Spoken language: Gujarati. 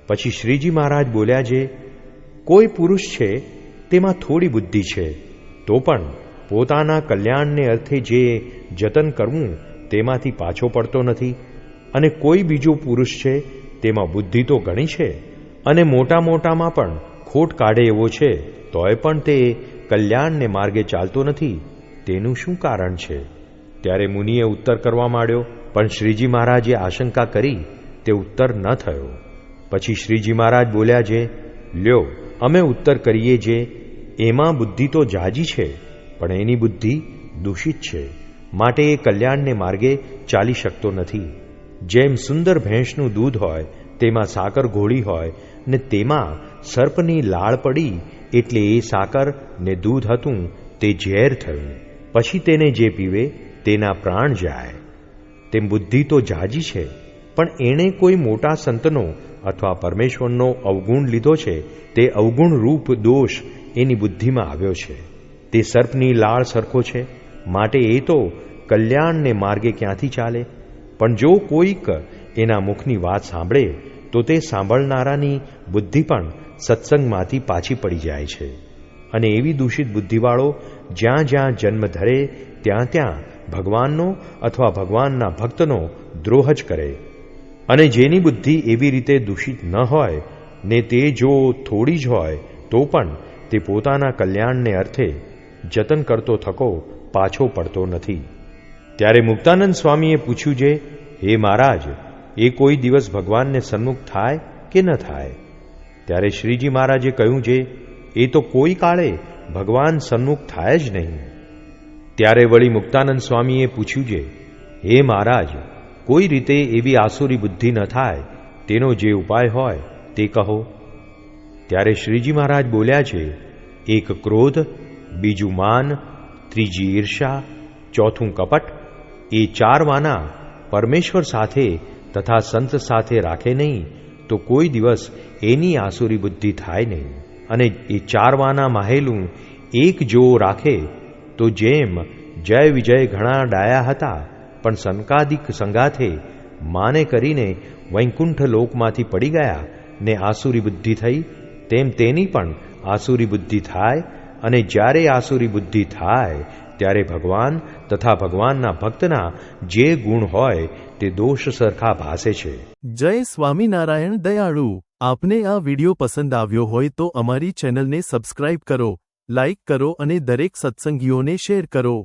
પછી શ્રીજી મહારાજ બોલ્યા, જે કોઈ પુરુષ છે તેમાં થોડી બુદ્ધિ છે, તો પણ પોતાના કલ્યાણને અર્થે જે જતન કરવું તેમાંથી પાછો પડતો નથી. અને કોઈ બીજો પુરુષ છે તેમાં બુદ્ધિ તો ઘણી છે અને મોટા મોટામાં પણ ખોટ કાઢે એવો છે, તોય પણ તે કલ્યાણને માર્ગે ચાલતો નથી. તેનું શું કારણ છે? ત્યારે મુનિએ ઉત્તર કરવા માંડ્યો, પણ શ્રીજી મહારાજે આશંકા કરી તે ઉત્તર ન થયો. પછી શ્રીજી મહારાજ બોલ્યા, જે લ્યો અમે ઉત્તર કરીએ, જે એમાં બુદ્ધિ તો જાજી છે, પણ એની બુદ્ધિ દૂષિત છે, માટે એ કલ્યાણને માર્ગે ચાલી શકતો નથી. જેમ સુંદર ભેંસનું દૂધ હોય તેમાં સાકર ઘોળી હોય ને તેમાં સર્પની લાળ પડી એટલે એ સાકર ને દૂધ હતું તે ઝેર થયું, પછી તેને જે પીવે તેના પ્રાણ જાય. તેમ બુદ્ધિ તો જાજી છે, પણ એણે કોઈ મોટા સંતનો અથવા પરમેશ્વરનો અવગુણ લીધો છે. તે અવગુણ રૂપ દોષ એની બુદ્ધિમાં આવ્યો છે. તે સર્પની લાળ સરખો છે, માટે એ તો કલ્યાણને માર્ગે ક્યાંથી ચાલે? પણ જો કોઈક એના મુખની વાત સાંભળે તો તે સાંભળનારાની બુદ્ધિ પણ સત્સંગમાંથી પાછી પડી જાય છે. અને એવી દૂષિત બુદ્ધિવાળો જ્યાં જ્યાં જન્મ ધરે ત્યાં ત્યાં ભગવાનનો અથવા ભગવાનના ભક્તનો દ્રોહ જ કરે. અને જેની બુદ્ધિ એવી રીતે દૂષિત ન હોય ને તે જો થોડી જ હોય તો પણ તે પોતાના કલ્યાણને અર્થે જતન કરતો થકો પાછો પડતો નથી. ત્યારે મુક્તાનંદ સ્વામીએ પૂછ્યું, જે હે મહારાજ, એ કોઈ દિવસ ભગવાનને સન્મુખ થાય કે ન થાય? ત્યારે શ્રીજી મહારાજે કહ્યું, જે એ તો કોઈ કાળે ભગવાન સન્મુખ થાય જ નહીં. ત્યારે વળી મુક્તાનંદ સ્વામીએ પૂછ્યું, જે હે મહારાજ, કોઈ રીતે એવી આસુરી બુદ્ધિ ન થાય તેનો જે ઉપાય હોય તે કહો. ત્યારે શ્રીજી મહારાજ બોલ્યા, છે એક ક્રોધ, બીજું માન, ત્રીજી ઈર્ષા, ચોથું કપટ. એ 4 વાના પરમેશ્વર સાથે તથા સંત સાથે રાખે નહીં તો કોઈ દિવસ એની આસુરી બુદ્ધિ થાય નહીં. અને એ 4 વાના માહેલું એક જો રાખે તો જેમ જય વિજય ઘણા ડાયા હતા પણ સંકાદિક સંગાથે માને કરીને વૈકુંઠ લોકમાંથી પડી ગયા ને આસુરી બુદ્ધિ થઈ, તેમ તેની પણ આસુરી બુદ્ધિ થાય. અને જ્યારે આસુરી બુદ્ધિ થાય ત્યારે ભગવાન તથા ભગવાનના ભક્તના જે ગુણ હોય તે દોષ સરખા ભાસે છે. જય સ્વામિનારાયણ દયાળુ. આપને આ વિડિયો પસંદ આવ્યો હોય તો અમારી ચેનલને સબસ્ક્રાઇબ કરો, લાઇક કરો અને દરેક સત્સંગીઓને શેર કરો.